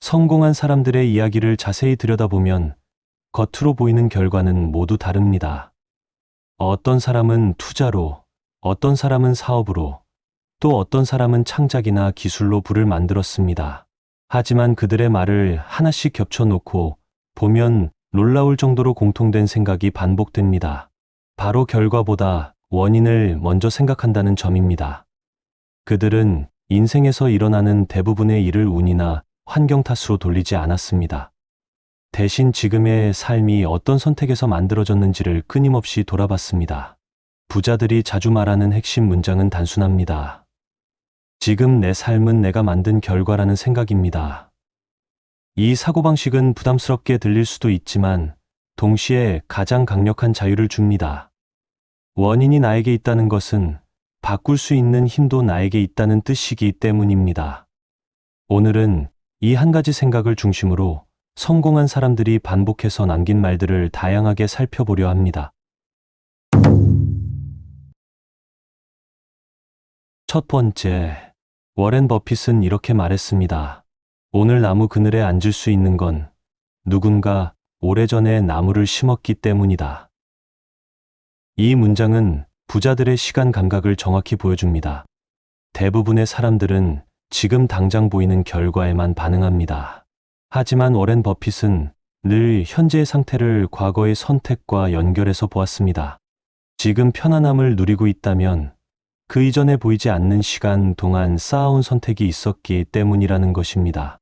성공한 사람들의 이야기를 자세히 들여다보면 겉으로 보이는 결과는 모두 다릅니다. 어떤 사람은 투자로, 어떤 사람은 사업으로, 또 어떤 사람은 창작이나 기술로 부를 만들었습니다. 하지만 그들의 말을 하나씩 겹쳐놓고 보면 놀라울 정도로 공통된 생각이 반복됩니다. 바로 결과보다 원인을 먼저 생각한다는 점입니다. 그들은 인생에서 일어나는 대부분의 일을 운이나 환경 탓으로 돌리지 않았습니다. 대신 지금의 삶이 어떤 선택에서 만들어졌는지를 끊임없이 돌아봤습니다. 부자들이 자주 말하는 핵심 문장은 단순합니다. 지금 내 삶은 내가 만든 결과라는 생각입니다. 이 사고방식은 부담스럽게 들릴 수도 있지만 동시에 가장 강력한 자유를 줍니다. 원인이 나에게 있다는 것은 바꿀 수 있는 힘도 나에게 있다는 뜻이기 때문입니다. 오늘은 이 한 가지 생각을 중심으로 성공한 사람들이 반복해서 남긴 말들을 다양하게 살펴보려 합니다. 첫 번째, 워렌 버핏은 이렇게 말했습니다. 오늘 나무 그늘에 앉을 수 있는 건 누군가 오래전에 나무를 심었기 때문이다. 이 문장은 부자들의 시간 감각을 정확히 보여줍니다. 대부분의 사람들은 지금 당장 보이는 결과에만 반응합니다. 하지만 워렌 버핏은 늘 현재의 상태를 과거의 선택과 연결해서 보았습니다. 지금 편안함을 누리고 있다면 그 이전에 보이지 않는 시간 동안 쌓아온 선택이 있었기 때문이라는 것입니다.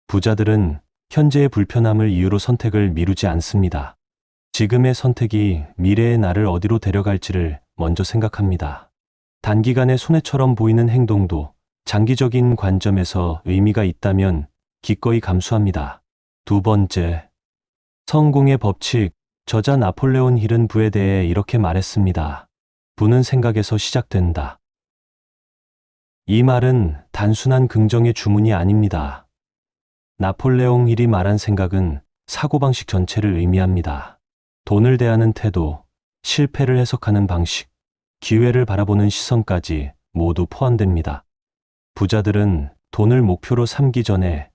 부자들은 현재의 불편함을 이유로 선택을 미루지 않습니다. 지금의 선택이 미래의 나를 어디로 데려갈지를 먼저 생각합니다. 단기간의 손해처럼 보이는 행동도 장기적인 관점에서 의미가 있다면 기꺼이 감수합니다. 두 번째, 성공의 법칙, 저자 나폴레온 힐은 부에 대해 이렇게 말했습니다. 부는 생각에서 시작된다. 이 말은 단순한 긍정의 주문이 아닙니다. 나폴레옹 힐이 말한 생각은 사고방식 전체를 의미합니다. 돈을 대하는 태도, 실패를 해석하는 방식, 기회를 바라보는 시선까지 모두 포함됩니다. 부자들은 돈을 목표로 삼기 전에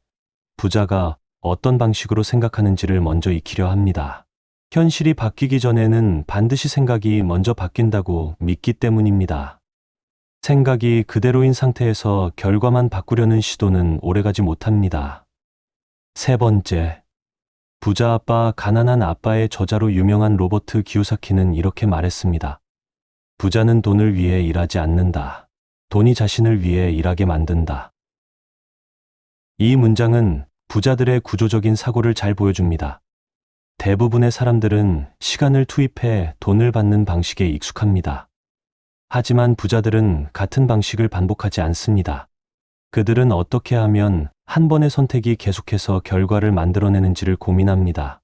부자가 어떤 방식으로 생각하는지를 먼저 익히려 합니다. 현실이 바뀌기 전에는 반드시 생각이 먼저 바뀐다고 믿기 때문입니다. 생각이 그대로인 상태에서 결과만 바꾸려는 시도는 오래가지 못합니다. 세 번째, 부자 아빠, 가난한 아빠의 저자로 유명한 로버트 기요사키는 이렇게 말했습니다. 부자는 돈을 위해 일하지 않는다. 돈이 자신을 위해 일하게 만든다. 이 문장은 부자들의 구조적인 사고를 잘 보여줍니다. 대부분의 사람들은 시간을 투입해 돈을 받는 방식에 익숙합니다. 하지만 부자들은 같은 방식을 반복하지 않습니다. 그들은 어떻게 하면 한 번의 선택이 계속해서 결과를 만들어내는지를 고민합니다.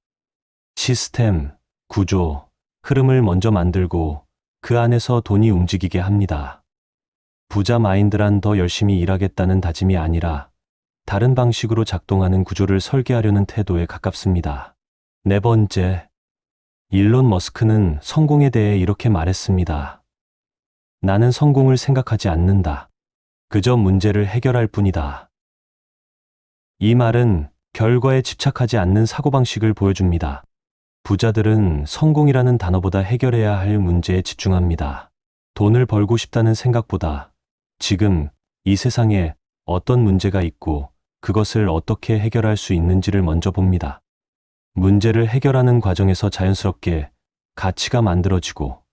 시스템, 구조, 흐름을 먼저 만들고 그 안에서 돈이 움직이게 합니다. 부자 마인드란 더 열심히 일하겠다는 다짐이 아니라 다른 방식으로 작동하는 구조를 설계하려는 태도에 가깝습니다. 네 번째, 일론 머스크는 성공에 대해 이렇게 말했습니다. 나는 성공을 생각하지 않는다. 그저 문제를 해결할 뿐이다. 이 말은 결과에 집착하지 않는 사고방식을 보여줍니다. 부자들은 성공이라는 단어보다 해결해야 할 문제에 집중합니다. 돈을 벌고 싶다는 생각보다 지금 이 세상에 어떤 문제가 있고 그것을 어떻게 해결할 수 있는지를 먼저 봅니다. 문제를 해결하는 과정에서 자연스럽게 가치가 만들어지고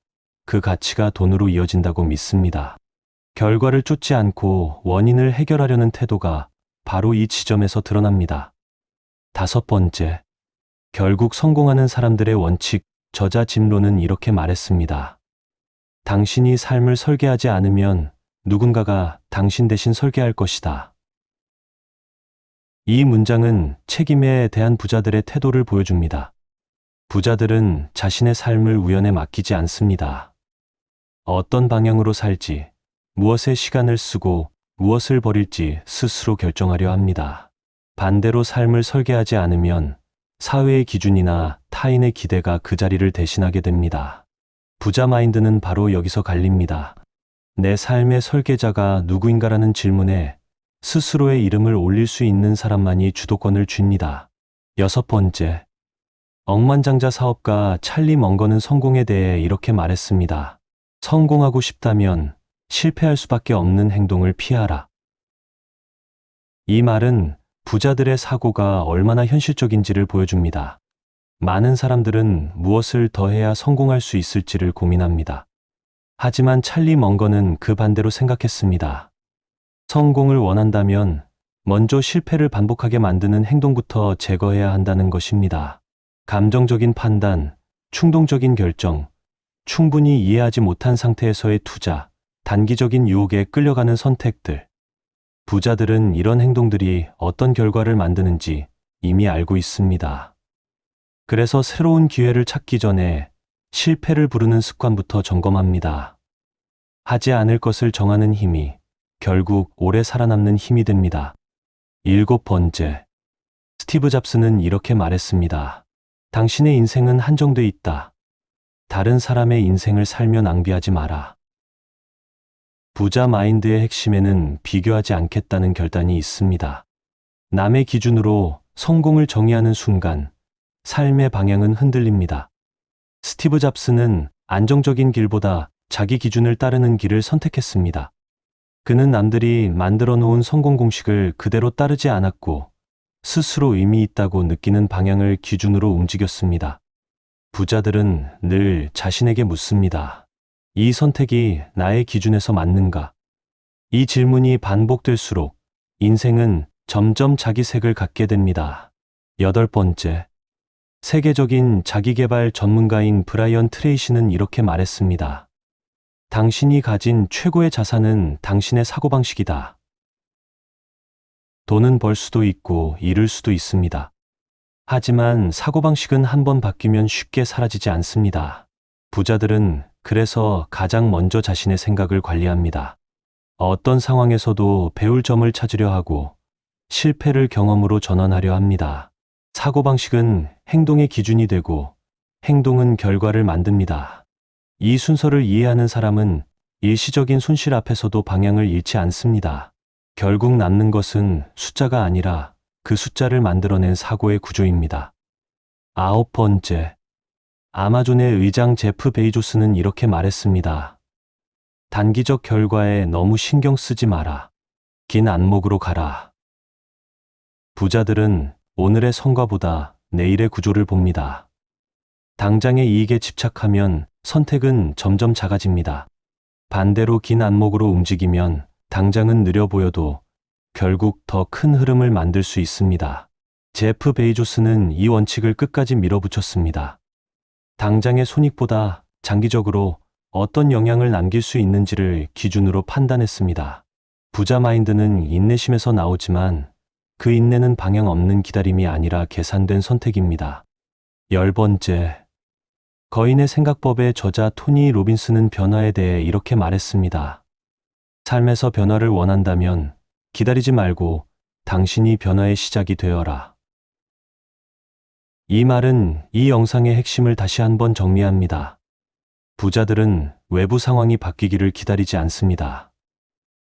그 가치가 돈으로 이어진다고 믿습니다. 결과를 쫓지 않고 원인을 해결하려는 태도가 바로 이 지점에서 드러납니다. 다섯 번째, 결국 성공하는 사람들의 원칙, 저자 짐 론은 이렇게 말했습니다. 당신이 삶을 설계하지 않으면 누군가가 당신 대신 설계할 것이다. 이 문장은 책임에 대한 부자들의 태도를 보여줍니다. 부자들은 자신의 삶을 우연에 맡기지 않습니다. 어떤 방향으로 살지, 무엇에 시간을 쓰고 무엇을 버릴지 스스로 결정하려 합니다. 반대로 삶을 설계하지 않으면 사회의 기준이나 타인의 기대가 그 자리를 대신하게 됩니다. 부자 마인드는 바로 여기서 갈립니다. 내 삶의 설계자가 누구인가라는 질문에 스스로의 이름을 올릴 수 있는 사람만이 주도권을 쥡니다. 6번째, 억만장자 사업가 찰리 멍건은 성공에 대해 이렇게 말했습니다. 성공하고 싶다면 실패할 수밖에 없는 행동을 피하라. 이 말은 부자들의 사고가 얼마나 현실적인지를 보여줍니다. 많은 사람들은 무엇을 더 해야 성공할 수 있을지를 고민합니다. 하지만 찰리 멍건은 그 반대로 생각했습니다. 성공을 원한다면 먼저 실패를 반복하게 만드는 행동부터 제거해야 한다는 것입니다. 감정적인 판단, 충동적인 결정, 충분히 이해하지 못한 상태에서의 투자, 단기적인 유혹에 끌려가는 선택들. 부자들은 이런 행동들이 어떤 결과를 만드는지 이미 알고 있습니다. 그래서 새로운 기회를 찾기 전에 실패를 부르는 습관부터 점검합니다. 하지 않을 것을 정하는 힘이 결국 오래 살아남는 힘이 됩니다. 7번째, 스티브 잡스는 이렇게 말했습니다. 당신의 인생은 한정돼 있다. 다른 사람의 인생을 살며 낭비하지 마라. 부자 마인드의 핵심에는 비교하지 않겠다는 결단이 있습니다. 남의 기준으로 성공을 정의하는 순간 삶의 방향은 흔들립니다. 스티브 잡스는 안정적인 길보다 자기 기준을 따르는 길을 선택했습니다. 그는 남들이 만들어 놓은 성공 공식을 그대로 따르지 않았고 스스로 의미 있다고 느끼는 방향을 기준으로 움직였습니다. 부자들은 늘 자신에게 묻습니다. 이 선택이 나의 기준에서 맞는가? 이 질문이 반복될수록 인생은 점점 자기 색을 갖게 됩니다. 8번째, 세계적인 자기계발 전문가인 브라이언 트레이시는 이렇게 말했습니다. 당신이 가진 최고의 자산은 당신의 사고방식이다. 돈은 벌 수도 있고 잃을 수도 있습니다. 하지만 사고방식은 한번 바뀌면 쉽게 사라지지 않습니다. 부자들은 그래서 가장 먼저 자신의 생각을 관리합니다. 어떤 상황에서도 배울 점을 찾으려 하고 실패를 경험으로 전환하려 합니다. 사고방식은 행동의 기준이 되고 행동은 결과를 만듭니다. 이 순서를 이해하는 사람은 일시적인 손실 앞에서도 방향을 잃지 않습니다. 결국 남는 것은 숫자가 아니라 그 숫자를 만들어낸 사고의 구조입니다. 9번째, 아마존의 의장 제프 베이조스는 이렇게 말했습니다. 단기적 결과에 너무 신경 쓰지 마라. 긴 안목으로 가라. 부자들은 오늘의 성과보다 내일의 구조를 봅니다. 당장의 이익에 집착하면 선택은 점점 작아집니다. 반대로 긴 안목으로 움직이면 당장은 느려 보여도 결국 더 큰 흐름을 만들 수 있습니다. 제프 베이조스는 이 원칙을 끝까지 밀어붙였습니다. 당장의 손익보다 장기적으로 어떤 영향을 남길 수 있는지를 기준으로 판단했습니다. 부자 마인드는 인내심에서 나오지만 그 인내는 방향 없는 기다림이 아니라 계산된 선택입니다. 10번째, 거인의 생각법의 저자 토니 로빈스는 변화에 대해 이렇게 말했습니다. 삶에서 변화를 원한다면 기다리지 말고 당신이 변화의 시작이 되어라. 이 말은 이 영상의 핵심을 다시 한번 정리합니다. 부자들은 외부 상황이 바뀌기를 기다리지 않습니다.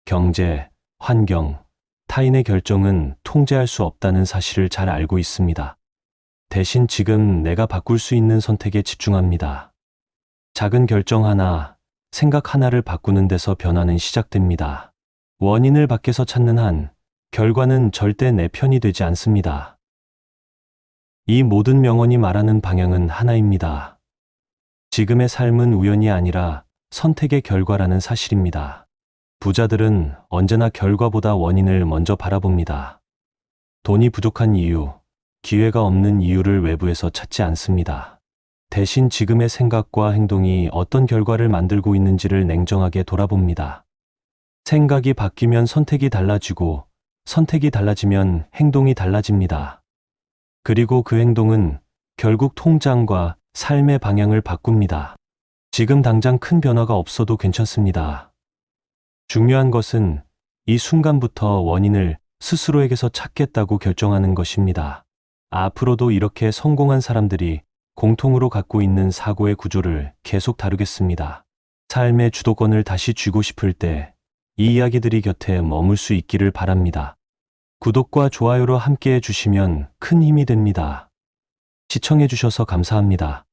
경제, 환경, 타인의 결정은 통제할 수 없다는 사실을 잘 알고 있습니다. 대신 지금 내가 바꿀 수 있는 선택에 집중합니다. 작은 결정 하나, 생각 하나를 바꾸는 데서 변화는 시작됩니다. 원인을 밖에서 찾는 한 결과는 절대 내 편이 되지 않습니다. 이 모든 명언이 말하는 방향은 하나입니다. 지금의 삶은 우연이 아니라 선택의 결과라는 사실입니다. 부자들은 언제나 결과보다 원인을 먼저 바라봅니다. 돈이 부족한 이유, 기회가 없는 이유를 외부에서 찾지 않습니다. 대신 지금의 생각과 행동이 어떤 결과를 만들고 있는지를 냉정하게 돌아봅니다. 생각이 바뀌면 선택이 달라지고 선택이 달라지면 행동이 달라집니다. 그리고 그 행동은 결국 통장과 삶의 방향을 바꿉니다. 지금 당장 큰 변화가 없어도 괜찮습니다. 중요한 것은 이 순간부터 원인을 스스로에게서 찾겠다고 결정하는 것입니다. 앞으로도 이렇게 성공한 사람들이 공통으로 갖고 있는 사고의 구조를 계속 다루겠습니다. 삶의 주도권을 다시 쥐고 싶을 때 이 이야기들이 곁에 머물 수 있기를 바랍니다. 구독과 좋아요로 함께 해주시면 큰 힘이 됩니다. 시청해주셔서 감사합니다.